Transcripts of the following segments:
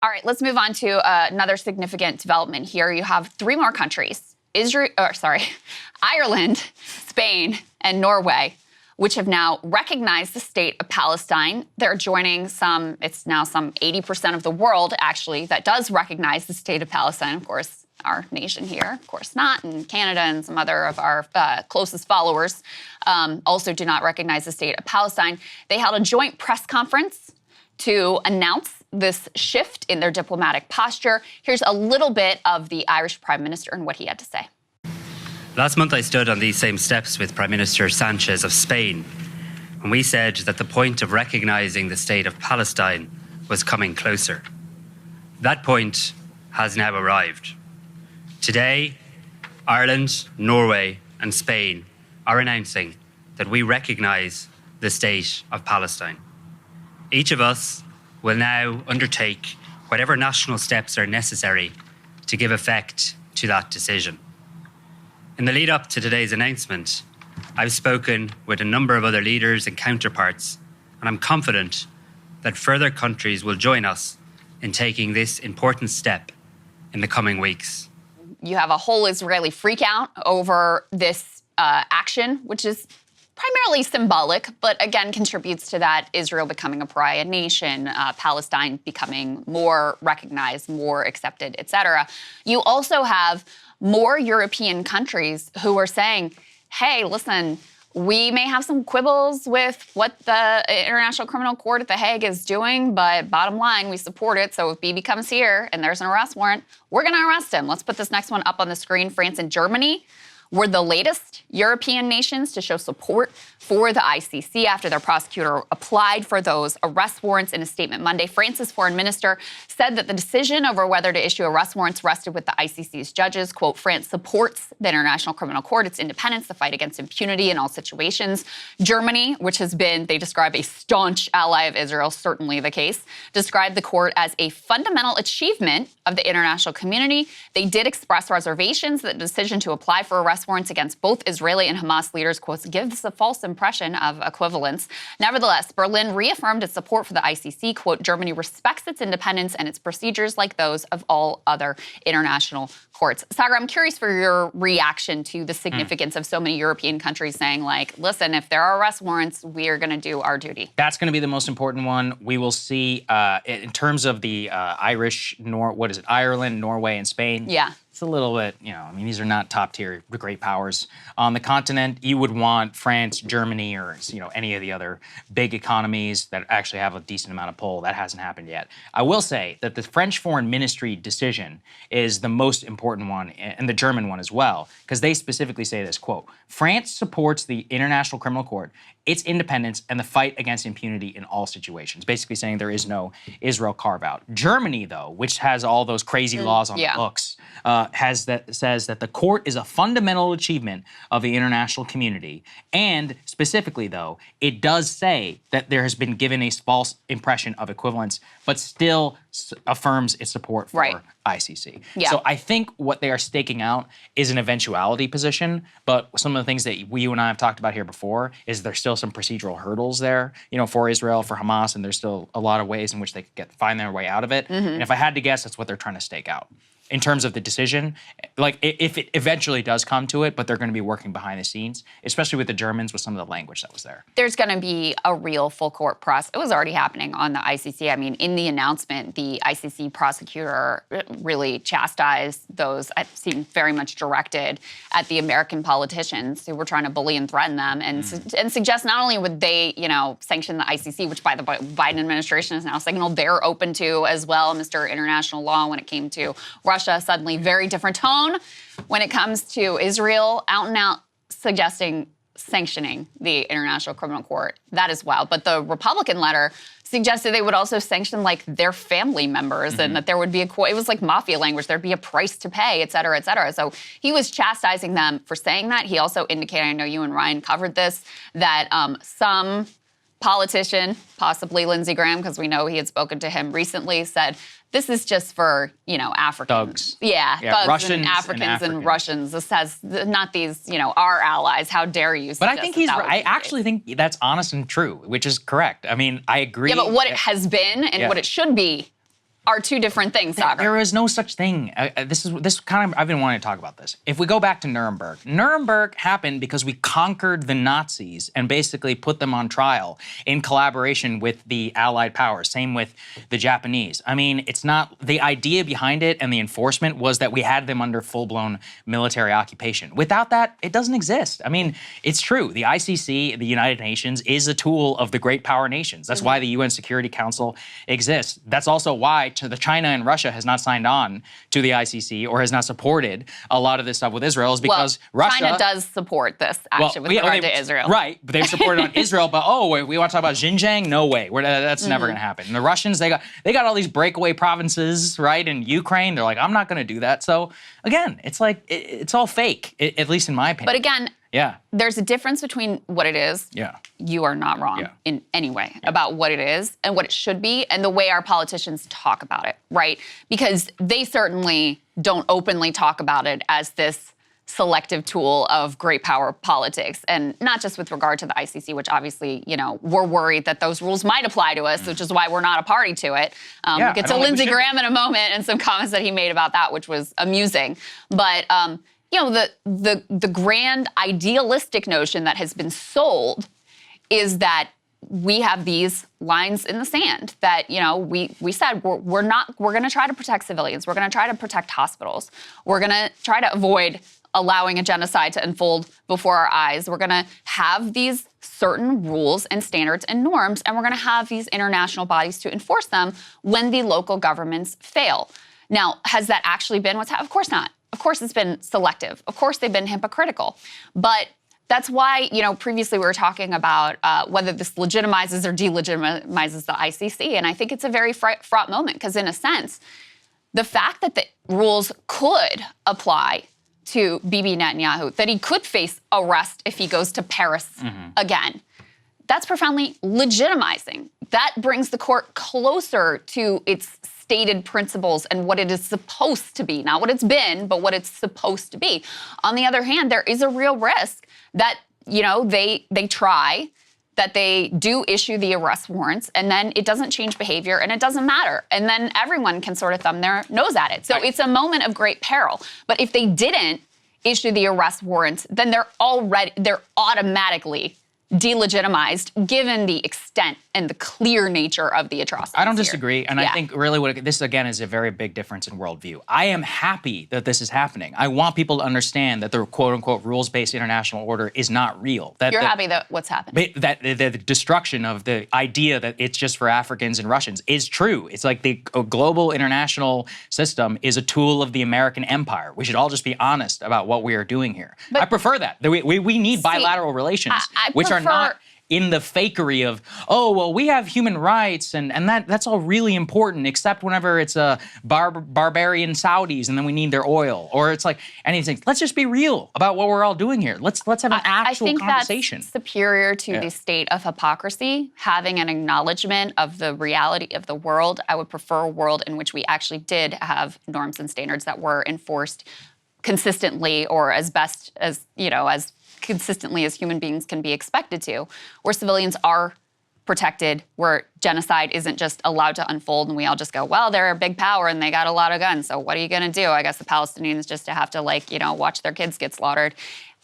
All right, let's move on to another significant development here. You have three more countries, Ireland, Spain, and Norway, which have now recognized the state of Palestine. They're joining it's now some 80% of the world, actually, that does recognize the state of Palestine. Of course, our nation here, of course not, and Canada and some other of our closest followers also do not recognize the state of Palestine. They held a joint press conference to announce this shift in their diplomatic posture. Here's a little bit of the Irish Prime Minister and what he had to say. Last month, I stood on these same steps with Prime Minister Sanchez of Spain, and we said that the point of recognizing the state of Palestine was coming closer. That point has now arrived. Today, Ireland, Norway, and Spain are announcing that we recognize the state of Palestine. Each of us will now undertake whatever national steps are necessary to give effect to that decision. In the lead up to today's announcement, I've spoken with a number of other leaders and counterparts, and I'm confident that further countries will join us in taking this important step in the coming weeks. You have a whole Israeli freakout over this action, which is primarily symbolic, but again contributes to that Israel becoming a pariah nation, Palestine becoming more recognized, more accepted, etc. You also have more European countries who are saying, hey, listen, we may have some quibbles with what the International Criminal Court at The Hague is doing, but bottom line, we support it. So if Bibi comes here and there's an arrest warrant, we're going to arrest him. Let's put this next one up on the screen. France and Germany were the latest European nations to show support for the ICC after their prosecutor applied for those arrest warrants. In a statement Monday, France's foreign minister said that the decision over whether to issue arrest warrants rested with the ICC's judges. Quote, France supports the International Criminal Court, its independence, the fight against impunity in all situations. Germany, which has been, they describe, a staunch ally of Israel, certainly the case, described the court as a fundamental achievement of the international community. They did express reservations that the decision to apply for arrest warrants against both Israeli and Hamas leaders, quotes, gives a false impression of equivalence. Nevertheless, Berlin reaffirmed its support for the ICC. Quote, Germany respects its independence and its procedures like those of all other international courts. Saagar, I'm curious for your reaction to the significance of so many European countries saying, like, listen, if there are arrest warrants, we are going to do our duty. That's going to be the most important one. We will see in terms of the Ireland, Norway, and Spain. Yeah. It's a little bit, I mean, these are not top-tier great powers. On the continent, you would want France, Germany, or, any of the other big economies that actually have a decent amount of pull. That hasn't happened yet. I will say that the French Foreign Ministry decision is the most important one, and the German one as well, because they specifically say this, quote, France supports the International Criminal Court, its independence, and the fight against impunity in all situations, basically saying there is no Israel carve-out. Germany, though, which has all those crazy laws on the books, says that the court is a fundamental achievement of the international community. And specifically, though, it does say that there has been given a false impression of equivalence, but still affirms its support for ICC. Yeah. So I think what they are staking out is an eventuality position, but some of the things that you and I have talked about here before is there's still some procedural hurdles there, for Israel, for Hamas, and there's still a lot of ways in which they could find their way out of it. Mm-hmm. And if I had to guess, that's what they're trying to stake out. In terms of the decision, like if it eventually does come to it, but they're going to be working behind the scenes, especially with the Germans, with some of the language that was there. There's going to be a real full court process. It was already happening on the ICC. I mean, in the announcement, the ICC prosecutor really chastised those, it seemed very much directed at the American politicians who were trying to bully and threaten them and suggest not only would they, sanction the ICC, which by the Biden administration has now signaled they're open to as well, Mr. International Law, when it came to Russia, suddenly very different tone when it comes to Israel, out and out suggesting sanctioning the International Criminal Court. That is wild. But the Republican letter suggested they would also sanction like their family members and that there would be it was like mafia language. There'd be a price to pay, et cetera, et cetera. So he was chastising them for saying that. He also indicated, I know you and Ryan covered this, that some politician, possibly Lindsey Graham, because we know he had spoken to him recently, said, this is just for, Africans. Thugs. Yeah, thugs Russians and Africans and Russians. This has not these, our allies. How dare you? But I think he's right. I actually think that's honest and true, which is correct. I mean, I agree. Yeah, but what it has been and what it should be are two different things, Saagar. There is no such thing. This kind of, I've been wanting to talk about this. If we go back to Nuremberg happened because we conquered the Nazis and basically put them on trial in collaboration with the Allied powers. Same with the Japanese. I mean, it's not, the idea behind it and the enforcement was that we had them under full-blown military occupation. Without that, it doesn't exist. I mean, it's true. The ICC, the United Nations, is a tool of the great power nations. That's why the UN Security Council exists. That's also why China and Russia has not signed on to the ICC or has not supported a lot of this stuff with Israel is because Russia— China does support this action with regard to Israel. Right, but they've supported on Israel, but we want to talk about Xinjiang? No way. That's never going to happen. And the Russians, they got all these breakaway provinces, right, in Ukraine. They're like, I'm not going to do that. So again, it's like, it's all fake, at least in my opinion. But again, there's a difference between what it is. You are not wrong in any way about what it is and what it should be and the way our politicians talk about it, right? Because they certainly don't openly talk about it as this selective tool of great power politics. And not just with regard to the ICC, which obviously, we're worried that those rules might apply to us, which is why we're not a party to it. We'll get to Lindsey Graham in a moment and some comments that he made about that, which was amusing. But, the grand idealistic notion that has been sold is that we have these lines in the sand that, we said we're going to try to protect civilians. We're going to try to protect hospitals. We're going to try to avoid allowing a genocide to unfold before our eyes. We're going to have these certain rules and standards and norms, and we're going to have these international bodies to enforce them when the local governments fail. Now, has that actually been what's happened? Of course not. Of course it's been selective. Of course they've been hypocritical. But that's why, previously we were talking about whether this legitimizes or delegitimizes the ICC. And I think it's a very fraught moment because in a sense, the fact that the rules could apply to Bibi Netanyahu, that he could face arrest if he goes to Paris again, that's profoundly legitimizing. That brings the court closer to its stated principles and what it is supposed to be. Not what it's been, but what it's supposed to be. On the other hand, there is a real risk that, they try, that they do issue the arrest warrants, and then it doesn't change behavior and it doesn't matter. And then everyone can sort of thumb their nose at it. So it's a moment of great peril. But if they didn't issue the arrest warrants, then they're automatically delegitimized given the extent and the clear nature of the atrocities. I don't disagree. And I think really this, again, is a very big difference in worldview. I am happy that this is happening. I want people to understand that the quote-unquote rules-based international order is not real. You're happy that what's happened? That the destruction of the idea that it's just for Africans and Russians is true. It's like the global international system is a tool of the American empire. We should all just be honest about what we are doing here. But I prefer that. We need bilateral relations, which are not in the fakery of, we have human rights and that's all really important, except whenever it's barbarian Saudis and then we need their oil. Or it's like anything. Let's just be real about what we're all doing here. Let's have an actual conversation. I think that's superior to the state of hypocrisy, having an acknowledgement of the reality of the world. I would prefer a world in which we actually did have norms and standards that were enforced consistently or as best as, as consistently as human beings can be expected to, where civilians are protected, where genocide isn't just allowed to unfold and we all just go, well, they're a big power and they got a lot of guns, so what are you going to do? I guess the Palestinians just have to watch their kids get slaughtered.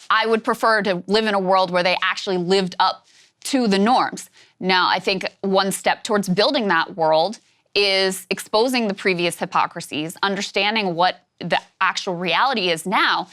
I would prefer to live in a world where they actually lived up to the norms. Now, I think one step towards building that world is exposing the previous hypocrisies, understanding what the actual reality is now,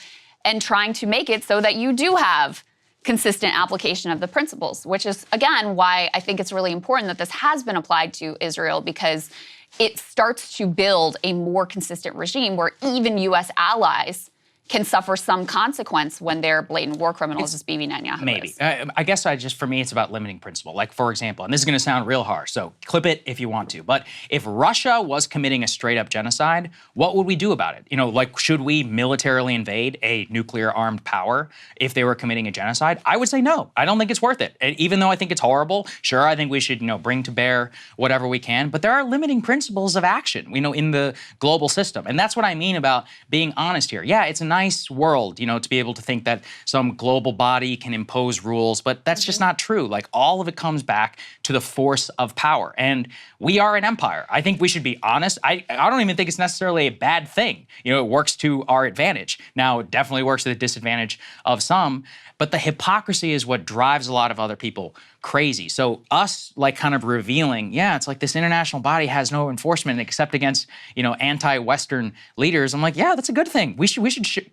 and trying to make it so that you do have consistent application of the principles, which is, again, why I think it's really important that this has been applied to Israel, because it starts to build a more consistent regime where even U.S. allies can suffer some consequence when they're blatant war criminals, as Bibi Netanyahu maybe. is. I guess for me, it's about limiting principle. Like, for example, and this is going to sound real harsh, so clip it if you want to, but if Russia was committing a straight-up genocide, what would we do about it? Should we militarily invade a nuclear-armed power if they were committing a genocide? I would say no. I don't think it's worth it. And even though I think it's horrible, sure, I think we should, bring to bear whatever we can, but there are limiting principles of action, in the global system. And that's what I mean about being honest here. Yeah, it's a nice nice world, to be able to think that some global body can impose rules, but that's just not true. Like, all of it comes back to the force of power. And we are an empire. I think we should be honest. I don't even think it's necessarily a bad thing. It works to our advantage. Now, it definitely works to the disadvantage of some, but the hypocrisy is what drives a lot of other people crazy. So us, like, kind of revealing, it's like this international body has no enforcement except against, anti-Western leaders. I'm like, that's a good thing.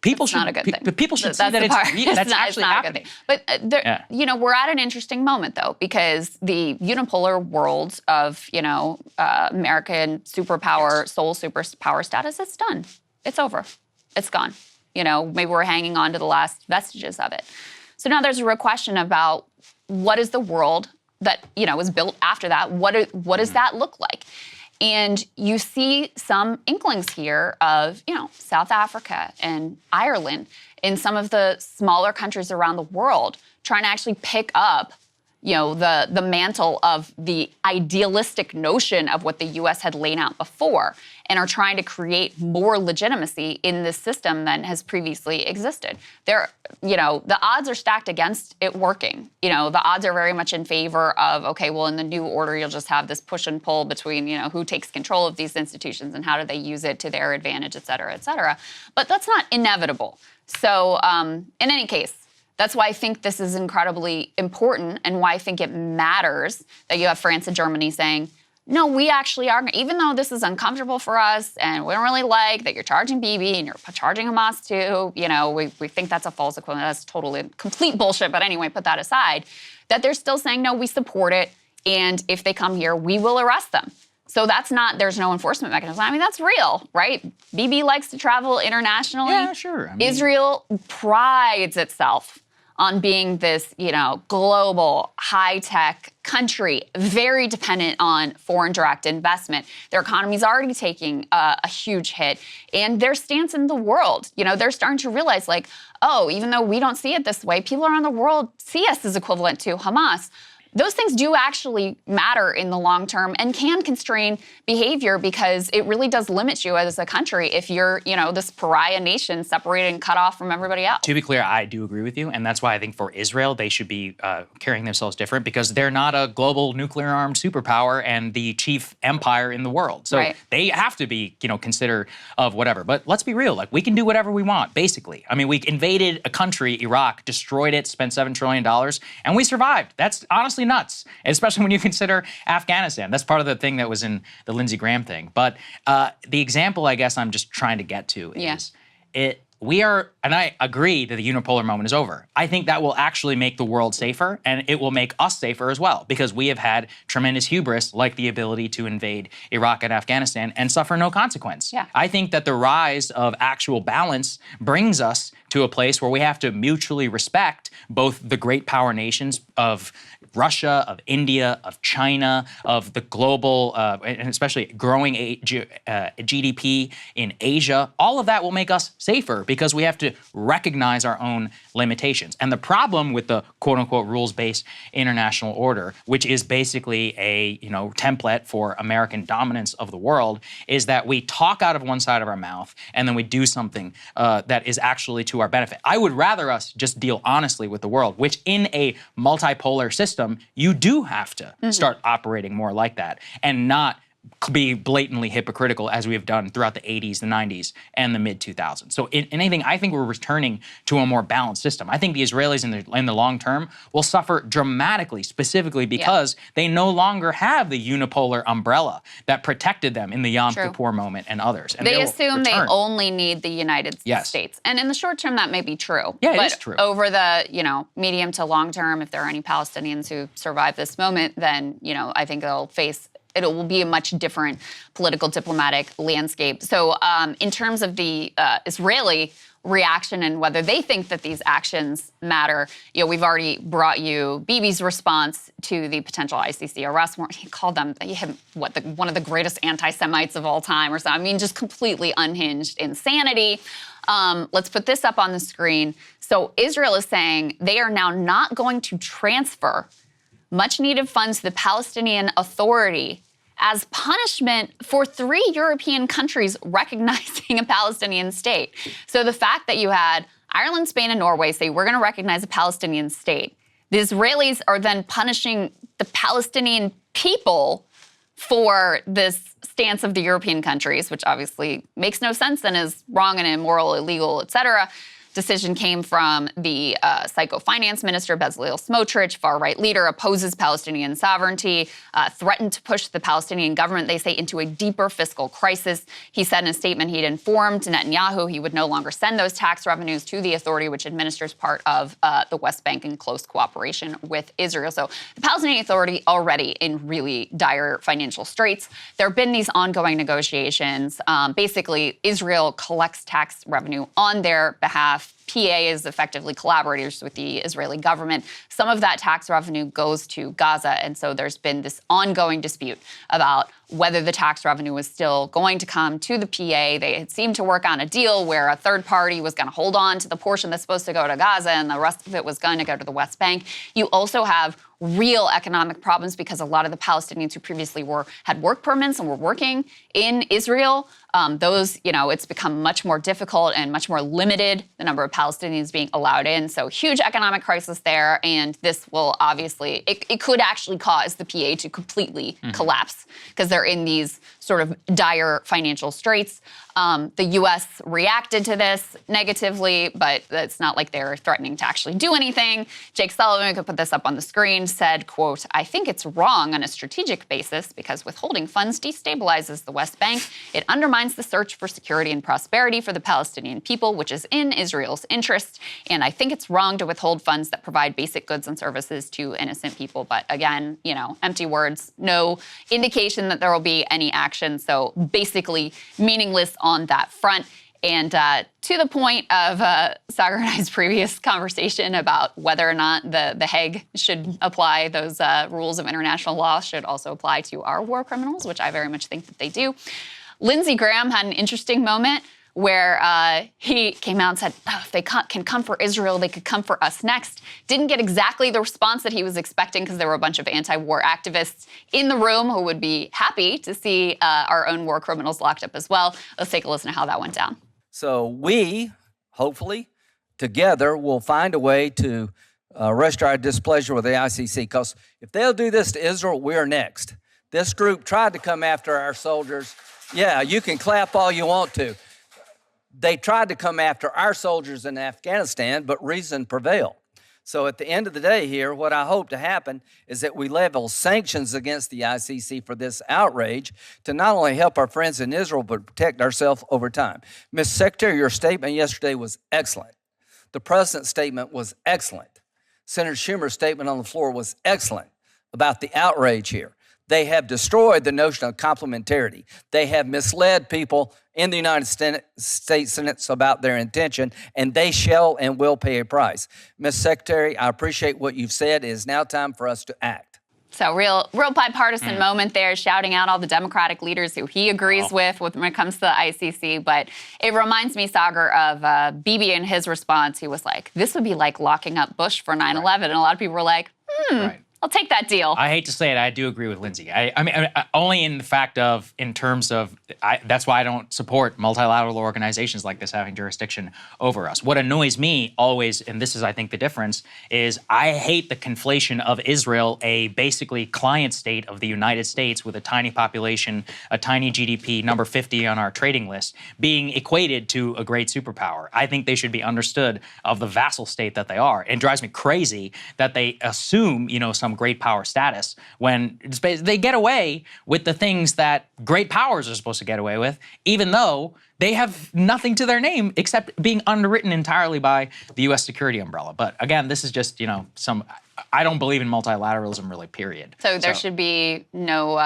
People should. Not a good thing. People should see that that's actually happening. But we're at an interesting moment, though, because the unipolar world of American superpower, sole superpower status, it's done. It's over. It's gone. Maybe we're hanging on to the last vestiges of it. So now there's a real question about what is the world that was built after that. What does that look like? And you see some inklings here of South Africa and Ireland and some of the smaller countries around the world trying to actually pick up the mantle of the idealistic notion of what the U.S. had laid out before, and are trying to create more legitimacy in this system than has previously existed. The odds are stacked against it working. The odds are very much in favor of, okay, well, in the new order, you'll just have this push and pull between, who takes control of these institutions and how do they use it to their advantage, et cetera, et cetera. But that's not inevitable. So in any case, that's why I think this is incredibly important, and why I think it matters that you have France and Germany saying, no, we actually are, even though this is uncomfortable for us and we don't really like that you're charging Bibi and you're charging Hamas too, we think that's a false equivalent. That's totally complete bullshit. But anyway, put that aside, that they're still saying, no, we support it. And if they come here, we will arrest them. So there's no enforcement mechanism. I mean, that's real, right? Bibi likes to travel internationally. Yeah, sure. Israel prides itself on being this, global, high-tech country, very dependent on foreign direct investment. Their economy's already taking a huge hit. And their stance in the world, they're starting to realize, like, oh, even though we don't see it this way, people around the world see us as equivalent to Hamas. Those things do actually matter in the long term and can constrain behavior, because it really does limit you as a country if you're, this pariah nation separated and cut off from everybody else. To be clear, I do agree with you. And that's why I think for Israel, they should be carrying themselves different, because they're not a global nuclear armed superpower and the chief empire in the world. So they have to be, considered of whatever. But let's be real. Like, we can do whatever we want, basically. I mean, we invaded a country, Iraq, destroyed it, spent $7 trillion, and we survived. That's honestly nuts, especially when you consider Afghanistan. That's part of the thing that was in the Lindsey Graham thing. But the example I guess I'm just trying to get to is we are, and I agree that the unipolar moment is over. I think that will actually make the world safer, and it will make us safer as well, because we have had tremendous hubris, like the ability to invade Iraq and Afghanistan and suffer no consequence. Yeah. I think that the rise of actual balance brings us to a place where we have to mutually respect both the great power nations of Russia, of India, of China, of the global, and especially growing GDP in Asia. All of that will make us safer, because we have to recognize our own limitations. And the problem with the quote-unquote rules-based international order, which is basically a template for American dominance of the world, is that we talk out of one side of our mouth and then we do something that is actually to our benefit. I would rather us just deal honestly with the world, which in a multipolar system, you do have to start operating more like that and not be blatantly hypocritical as we have done throughout the 80s, the 90s, and the mid-2000s. So in anything, I think we're returning to a more balanced system. I think the Israelis in the long term will suffer dramatically, specifically because they no longer have the unipolar umbrella that protected them in the Yom Kippur moment and others. And they assume they only need the United States. And in the short term, that may be true. Yeah, but it is true. Over the medium to long term, if there are any Palestinians who survive this moment, then I think it will be a much different political diplomatic landscape. So in terms of the Israeli reaction and whether they think that these actions matter, we've already brought you Bibi's response to the potential ICC arrest warrant. He called them, one of the greatest anti-Semites of all time or something. I mean, just completely unhinged insanity. Let's put this up on the screen. So Israel is saying they are now not going to transfer much-needed funds to the Palestinian Authority as punishment for 3 European countries recognizing a Palestinian state. So the fact that you had Ireland, Spain, and Norway say, we're going to recognize a Palestinian state. The Israelis are then punishing the Palestinian people for this stance of the European countries, which obviously makes no sense and is wrong and immoral, illegal, et cetera. Decision came from the psycho finance minister, Bezalel Smotrich, far-right leader, opposes Palestinian sovereignty, threatened to push the Palestinian government, they say, into a deeper fiscal crisis. He said in a statement he'd informed Netanyahu he would no longer send those tax revenues to the authority which administers part of the West Bank in close cooperation with Israel. So the Palestinian Authority already in really dire financial straits. There have been these ongoing negotiations. Basically, Israel collects tax revenue on their behalf. PA is effectively collaborators with the Israeli government. Some of that tax revenue goes to Gaza, and so there's been this ongoing dispute about whether the tax revenue was still going to come to the PA. They had seemed to work on a deal where a third party was going to hold on to the portion that's supposed to go to Gaza and the rest of it was going to go to the West Bank. You also have real economic problems because a lot of the Palestinians who previously had work permits and were working in Israel, it's become much more difficult and much more limited, the number of Palestinians being allowed in. So huge economic crisis there, and this will obviously, it could actually cause the PA to completely collapse because they're in these sort of dire financial straits. The U.S. reacted to this negatively, but it's not like they're threatening to actually do anything. Jake Sullivan, we could put this up on the screen, said, quote, "I think it's wrong on a strategic basis because withholding funds destabilizes the West Bank. It undermines the search for security and prosperity for the Palestinian people, which is in Israel's interest. And I think it's wrong to withhold funds that provide basic goods and services to innocent people." But again, empty words, no indication that there will be any action. So basically meaningless on that front. And to the point of Saagar and I's previous conversation about whether or not the Hague should apply, those rules of international law should also apply to our war criminals, which I very much think that they do. Lindsey Graham had an interesting moment where he came out and said, if they can come for Israel, they could come for us next. Didn't get exactly the response that he was expecting because there were a bunch of anti-war activists in the room who would be happy to see our own war criminals locked up as well. Let's take a listen to how that went down. So we, hopefully, together will find a way to register our displeasure with the ICC, because if they'll do this to Israel, we're next. This group tried to come after our soldiers. Yeah, you can clap all you want to. They tried to come after our soldiers in Afghanistan, but reason prevailed. So at the end of the day here, what I hope to happen is that we level sanctions against the ICC for this outrage to not only help our friends in Israel, but protect ourselves over time. Mr. Secretary, your statement yesterday was excellent. The president's statement was excellent. Senator Schumer's statement on the floor was excellent about the outrage here. They have destroyed the notion of complementarity. They have misled people in the United States Senate about their intention, and they shall and will pay a price. Ms. Secretary, I appreciate what you've said. It is now time for us to act. So real bipartisan moment there, shouting out all the Democratic leaders who he agrees with when it comes to the ICC. But it reminds me, Saagar, of Bibi and his response. He was like, this would be like locking up Bush for 9/11. Right. And a lot of people were like, I'll take that deal. I hate to say it, I do agree with Lindsey. I mean, only in terms of, that's why I don't support multilateral organizations like this having jurisdiction over us. What annoys me always, and this is, I think, the difference, is I hate the conflation of Israel, a basically client state of the United States with a tiny population, a tiny GDP, number 50 on our trading list, being equated to a great superpower. I think they should be understood of the vassal state that they are. It drives me crazy that they assume, some great power status when they get away with the things that great powers are supposed to get away with, even though they have nothing to their name except being underwritten entirely by the U.S. security umbrella. But again, this is just, I don't believe in multilateralism really, period. So there should be no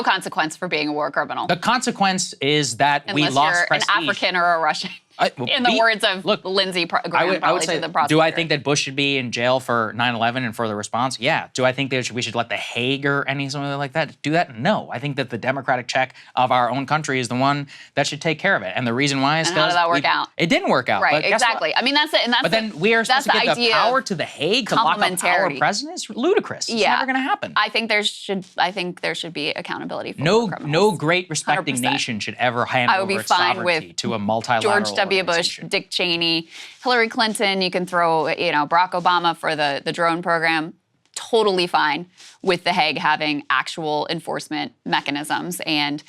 consequence for being a war criminal. The consequence is that we lost prestige. Unless you're an African or a Russian. in the words of Lindsey Graham, I would say, the prosecutor. do I think that Bush should be in jail for 9/11 and for the response? Yeah. Do I think that we should let The Hague or something like that do that? No. I think that the democratic check of our own country is the one that should take care of it. And the reason why is and how did that work out? It didn't work out. Right, but exactly. I mean, that's it. And that's but then we are supposed to give the power to The Hague to lock up our president? It's ludicrous. It's never going to happen. I think there should be accountability for criminals. No great respecting 100%. Nation should ever hand over its sovereignty to a multilateral George W. Bush, Dick Cheney, Hillary Clinton. You can throw, Barack Obama for the drone program. Totally fine with The Hague having actual enforcement mechanisms. And,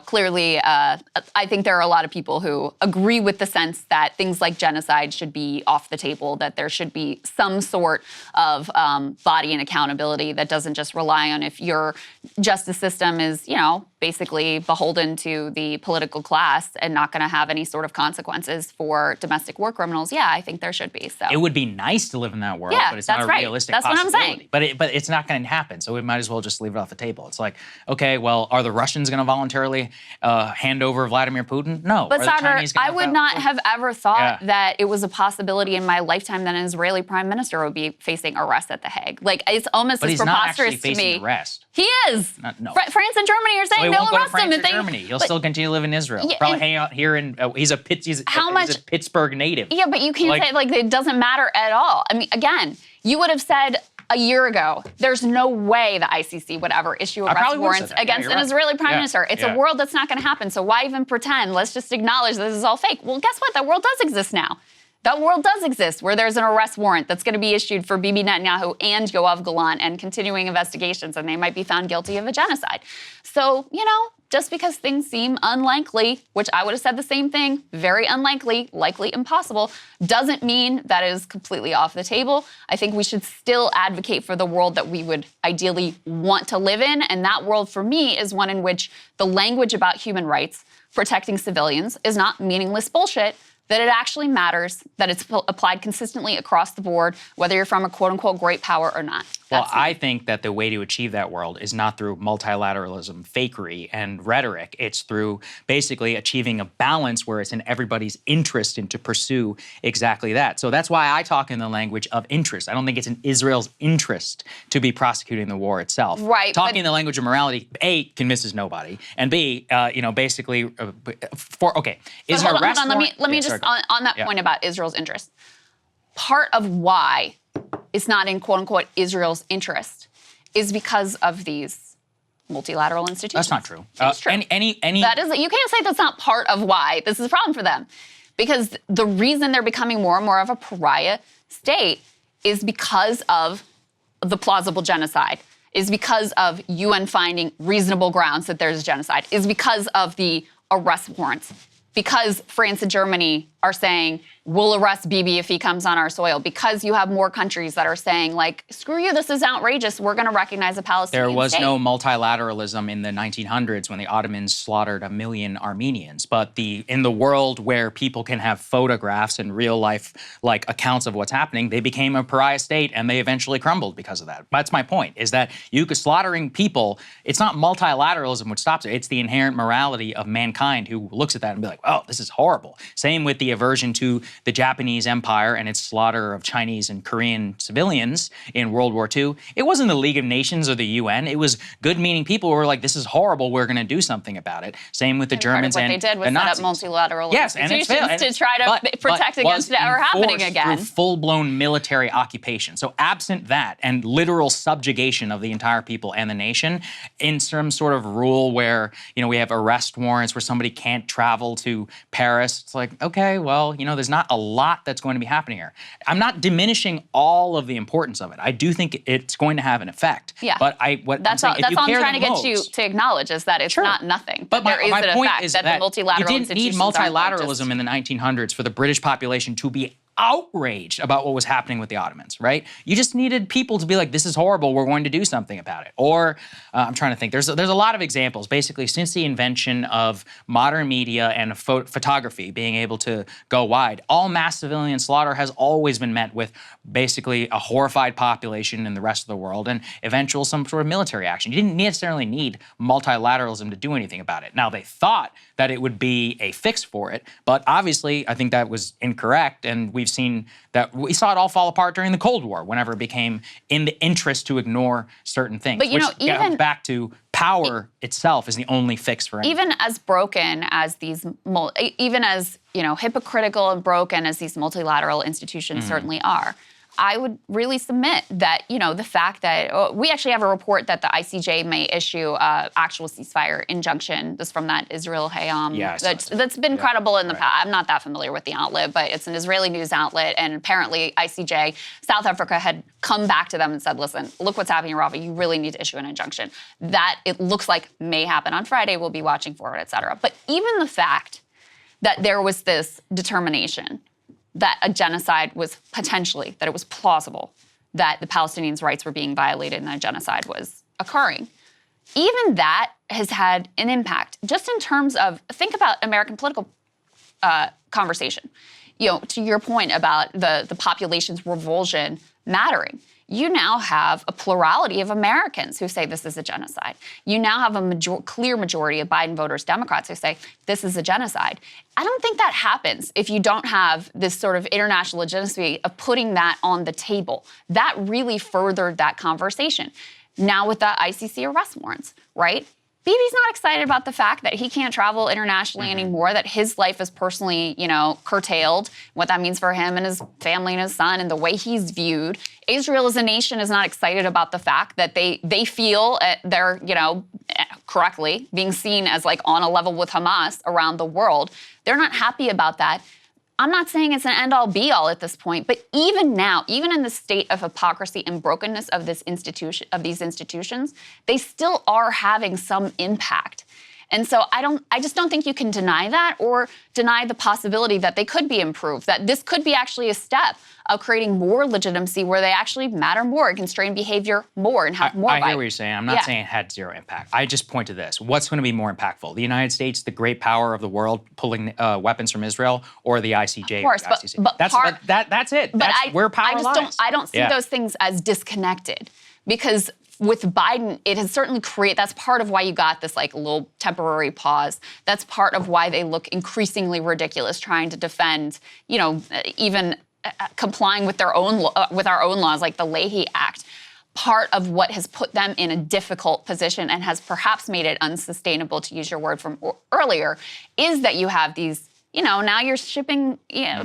clearly, I think there are a lot of people who agree with the sense that things like genocide should be off the table, that there should be some sort of body and accountability that doesn't just rely on if your justice system is, basically beholden to the political class and not going to have any sort of consequences for domestic war criminals. Yeah, I think there should be. So it would be nice to live in that world, but it's not a realistic possibility. That's what I'm saying. But it's not going to happen. So we might as well just leave it off the table. It's like, okay, well, are the Russians going to voluntarily hand over Vladimir Putin? No. But Saagar, I would not have ever thought that it was a possibility in my lifetime that an Israeli prime minister would be facing arrest at The Hague. Like, it's almost as preposterous to me. But he's not actually facing arrest. He is. No. France and Germany are saying so they'll arrest him. Germany. He'll still continue to live in Israel. Probably hang out here in. He's a Pittsburgh native. Yeah, but you can't say it doesn't matter at all. I mean, again, you would have said a year ago, there's no way the ICC would ever issue arrest warrants against an Israeli prime minister. It's a world that's not going to happen. So why even pretend? Let's just acknowledge this is all fake. Well, guess what? That world does exist now. That world does exist where there's an arrest warrant that's going to be issued for Bibi Netanyahu and Yoav Gallant and continuing investigations, and they might be found guilty of a genocide. So, just because things seem unlikely, which I would have said the same thing, very unlikely, likely impossible, doesn't mean that is completely off the table. I think we should still advocate for the world that we would ideally want to live in, and that world for me is one in which the language about human rights, protecting civilians, is not meaningless bullshit, that it actually matters, that it's applied consistently across the board, whether you're from a quote-unquote great power or not. Well, I think that the way to achieve that world is not through multilateralism, fakery, and rhetoric. It's through basically achieving a balance where it's in everybody's interest and to pursue exactly that. So that's why I talk in the language of interest. I don't think it's in Israel's interest to be prosecuting the war itself. Right. Talking in the language of morality, A, convinces nobody, and B, basically, is an arrest warrant... Let me just, on that point about Israel's interest, part of why it's not in quote-unquote Israel's interest is because of these multilateral institutions. That's not true. It's true. That is, you can't say that's not part of why. This is a problem for them. Because the reason they're becoming more and more of a pariah state is because of the plausible genocide, is because of UN finding reasonable grounds that there's genocide, is because of the arrest warrants, because France and Germany are saying, we'll arrest Bibi if he comes on our soil, because you have more countries that are saying, screw you, this is outrageous, we're going to recognize a Palestinian There was state. no multilateralism in the 1900s when the Ottomans slaughtered 1 million Armenians. But in the world where people can have photographs and real-life accounts of what's happening, they became a pariah state, and they eventually crumbled because of that. That's my point, is that slaughtering people, it's not multilateralism which stops it. It's the inherent morality of mankind who looks at that and be like, oh, this is horrible. Same with the aversion to the Japanese Empire and its slaughter of Chinese and Korean civilians in World War II. It wasn't the League of Nations or the UN. It was good-meaning people who were like, this is horrible, we're going to do something about it. Same with the Germans and the Nazis. What they did was set up multilateral institutions to try to protect against it ever happening again. Through full-blown military occupation. So absent that and literal subjugation of the entire people and the nation in some sort of rule where, we have arrest warrants where somebody can't travel to Paris, it's like, okay, well, there's not a lot that's going to be happening here. I'm not diminishing all of the importance of it. I do think it's going to have an effect. Yeah. But that's all I'm trying to get you to acknowledge is that it's not nothing. But there is my an point effect is that the multilateral you didn't need multilateralism in the 1900s for the British population to be outraged about what was happening with the Ottomans, right? You just needed people to be like, this is horrible, we're going to do something about it. Or, I'm trying to think, there's a lot of examples. Basically, since the invention of modern media and photography being able to go wide, all mass civilian slaughter has always been met with basically a horrified population in the rest of the world and eventual some sort of military action. You didn't necessarily need multilateralism to do anything about it. Now, they thought that it would be a fix for it, but obviously I think that was incorrect, and we saw it all fall apart during the Cold War whenever it became in the interest to ignore certain things. But which goes back to power itself is the only fix for anything. Even as broken as these, even as hypocritical and broken as these multilateral institutions certainly are, I would really submit that, the fact that we actually have a report that the ICJ may issue actual ceasefire injunction. This is from that Israel Hayom. Yeah, that's been credible in the past. I'm not that familiar with the outlet, but it's an Israeli news outlet. And apparently ICJ, South Africa had come back to them and said, listen, look what's happening in Rafah. You really need to issue an injunction. That it looks like may happen on Friday. We'll be watching for it, et cetera. But even the fact that there was this determination that a genocide was potentially, that it was plausible that the Palestinians' rights were being violated and that a genocide was occurring. Even that has had an impact, just in terms of, think about American political conversation. To your point about the population's revulsion mattering. You now have a plurality of Americans who say this is a genocide. You now have a clear majority of Biden voters, Democrats, who say this is a genocide. I don't think that happens if you don't have this sort of international legitimacy of putting that on the table. That really furthered that conversation. Now with the ICC arrest warrants, right? Bibi's not excited about the fact that he can't travel internationally anymore, that his life is personally, curtailed, what that means for him and his family and his son and the way he's viewed. Israel as a nation is not excited about the fact that they feel they're, correctly being seen as like on a level with Hamas around the world. They're not happy about that. I'm not saying it's an end-all be-all at this point, but even now, even in the state of hypocrisy and brokenness of these institutions, they still are having some impact. And so I just don't think you can deny that or deny the possibility that they could be improved, that this could be actually a step of creating more legitimacy where they actually matter more and constrain behavior more and have more I hear what you're saying. I'm not saying it had zero impact. I just point to this. What's going to be more impactful? The United States, the great power of the world, pulling weapons from Israel, or the ICJ? Of course, or the ICC? That's it. That's where power lies. I don't see those things as disconnected, because with Biden, it has certainly created, that's part of why you got this like little temporary pause. That's part of why they look increasingly ridiculous trying to defend, even complying with their own, with our own laws, like the Leahy Act. Part of what has put them in a difficult position and has perhaps made it unsustainable, to use your word from earlier, is that you have these, now you're shipping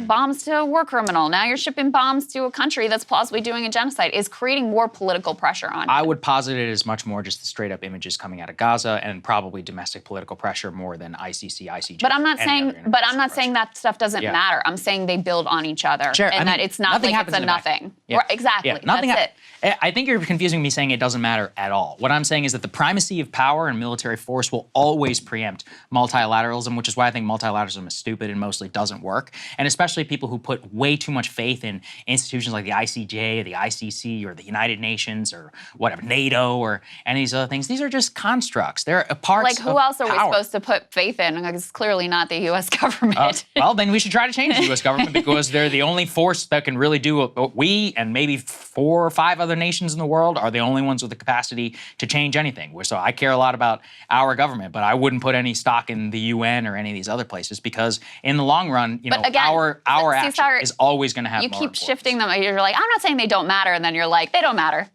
bombs to a war criminal. Now you're shipping bombs to a country that's plausibly doing a genocide, is creating more political pressure on you. I would posit it as much more just the straight up images coming out of Gaza and probably domestic political pressure more than ICC, ICJ. But I'm not saying that stuff doesn't matter. I'm saying they build on each other. Sure. And that it's not like it's a nothing. Right, exactly. That's it. I think you're confusing me saying it doesn't matter at all. What I'm saying is that the primacy of power and military force will always preempt multilateralism, which is why I think multilateralism is stupid and mostly doesn't work. And especially people who put way too much faith in institutions like the ICJ or the ICC or the United Nations or whatever, NATO or any of these other things. These are just constructs. They're parts of who else are power. we supposed to put faith in? Because it's clearly not the U.S. government. Well, then we should try to change the U.S. government, because they're the only force that can really do what we and maybe 4 or 5 other nations in the world are the only ones with the capacity to change anything. So I care a lot about our government, but I wouldn't put any stock in the UN or any of these other places, because in the long run, our action is always going to have more importance. You keep shifting them. You're like, I'm not saying they don't matter, and then you're like, they don't matter.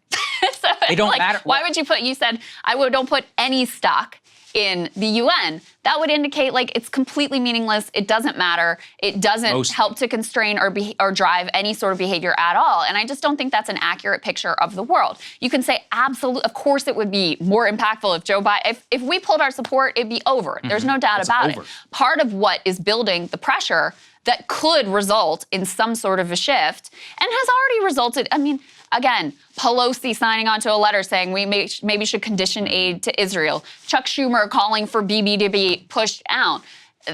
So they don't matter. Why would you put? You said don't put any stock in the UN. That would indicate like it's completely meaningless. It doesn't matter. It doesn't help to constrain or drive any sort of behavior at all. And I just don't think that's an accurate picture of the world. You can say absolutely, of course, it would be more impactful if Joe Biden, if we pulled our support, it'd be over. There's no doubt about it. Part of what is building the pressure that could result in some sort of a shift, and has already resulted. I mean, again, Pelosi signing onto a letter saying we maybe should condition aid to Israel. Chuck Schumer calling for Bibi to be pushed out.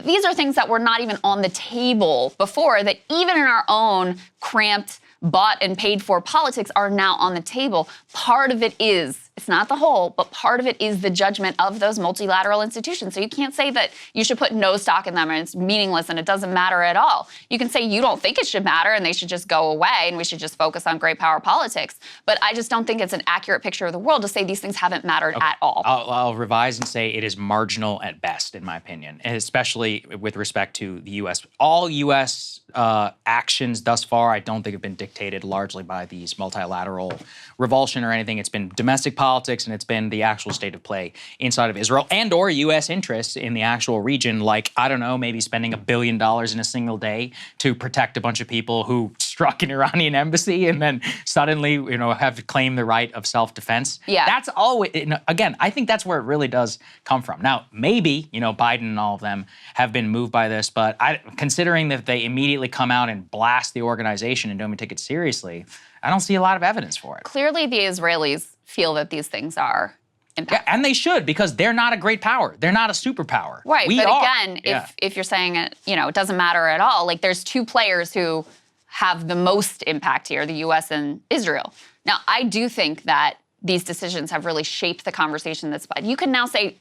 these are things that were not even on the table before, that even in our own cramped, bought and paid for politics are now on the table. Part of it is, it's not the whole, but part of it is the judgment of those multilateral institutions. So you can't say that you should put no stock in them and it's meaningless and it doesn't matter at all. You can say you don't think it should matter and they should just go away and we should just focus on great power politics. But I just don't think it's an accurate picture of the world to say these things haven't mattered at all. I'll revise and say it is marginal at best, in my opinion, and especially with respect to the U.S. All U.S. Actions thus far, I don't think have been dictated largely by these multilateral revulsion or anything. It's been domestic politics and it's been the actual state of play inside of Israel and or U.S. interests in the actual region, like, I don't know, maybe spending $1 billion in a single day to protect a bunch of people who struck an Iranian embassy and then suddenly, have to claim the right of self-defense. Yeah. That's always, again, I think that's where it really does come from. Now, maybe, Biden and all of them have been moved by this, but considering that they immediately come out and blast the organization and don't even take it seriously, I don't see a lot of evidence for it. Clearly, the Israelis feel that these things are impactful. Yeah, and they should, because they're not a great power. They're not a superpower. Right, we but are. again, if you're saying it, it doesn't matter at all, like there's two players who have the most impact here, the U.S. and Israel. Now, I do think that these decisions have really shaped the conversation that's, you can now say,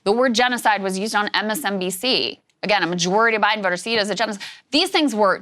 the word genocide was used on MSNBC. Again, a majority of Biden voters see it as a genocide. These things were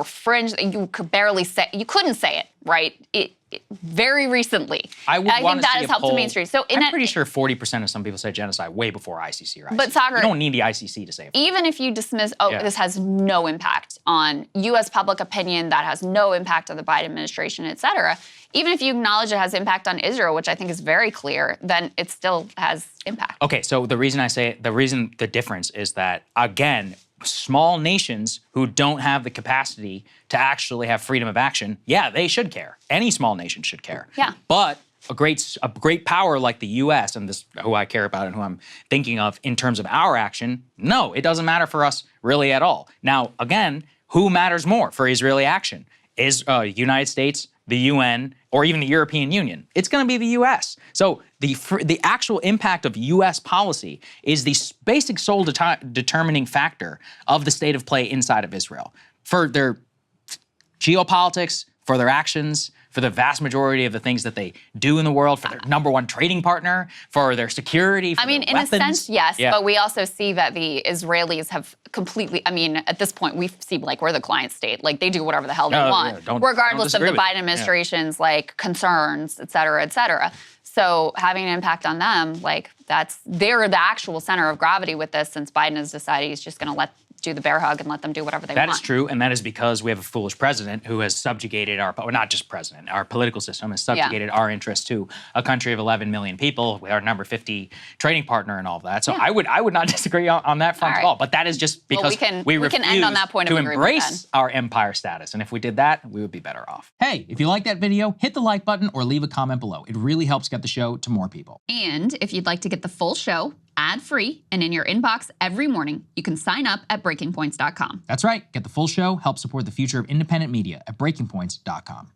fringe. You could barely say, you couldn't say it, right? Very recently. I think that has helped to mainstream. So I'm pretty sure 40% of some people said genocide way before ICC, right? But Saagar, you don't need the ICC to say it. Even if you dismiss, this has no impact on U.S. public opinion, that has no impact on the Biden administration, et cetera. Even if you acknowledge it has impact on Israel, which I think is very clear, then it still has impact. Okay, so the difference is that, again, small nations who don't have the capacity to actually have freedom of action, yeah, they should care. Any small nation should care. Yeah. But a great power like the U.S., and this who I care about and who I'm thinking of in terms of our action, no, it doesn't matter for us really at all. Now, again, who matters more for Israeli action? Is United States, the UN, or even the European Union? It's going to be the U.S. So the actual impact of U.S. policy is the basic sole determining factor of the state of play inside of Israel. For their geopolitics, for their actions, for the vast majority of the things that they do in the world, for their number one trading partner, for their security, for their in weapons. a sense, yes, Yeah. but we also see that the Israelis have completely, at this point, we seem like we're the client state. Like, they do whatever the hell they want, regardless of the Biden administration's, concerns, et cetera, et cetera. So having an impact on them, they're the actual center of gravity with this, since Biden has decided he's just going to do the bear hug and let them do whatever they want. That is true, and that is because we have a foolish president who has subjugated not just president, our political system has subjugated our interests to a country of 11 million people, with our number 50 trading partner and all of that. So I would not disagree on that front at all. But that is just because we refuse end on that point to of embrace our empire status. And if we did that, we would be better off. Hey, if you like that video, hit the like button or leave a comment below. It really helps get the show to more people. And if you'd like to get the full show, ad-free, and in your inbox every morning, you can sign up at breakingpoints.com. That's right. Get the full show, help support the future of independent media at breakingpoints.com.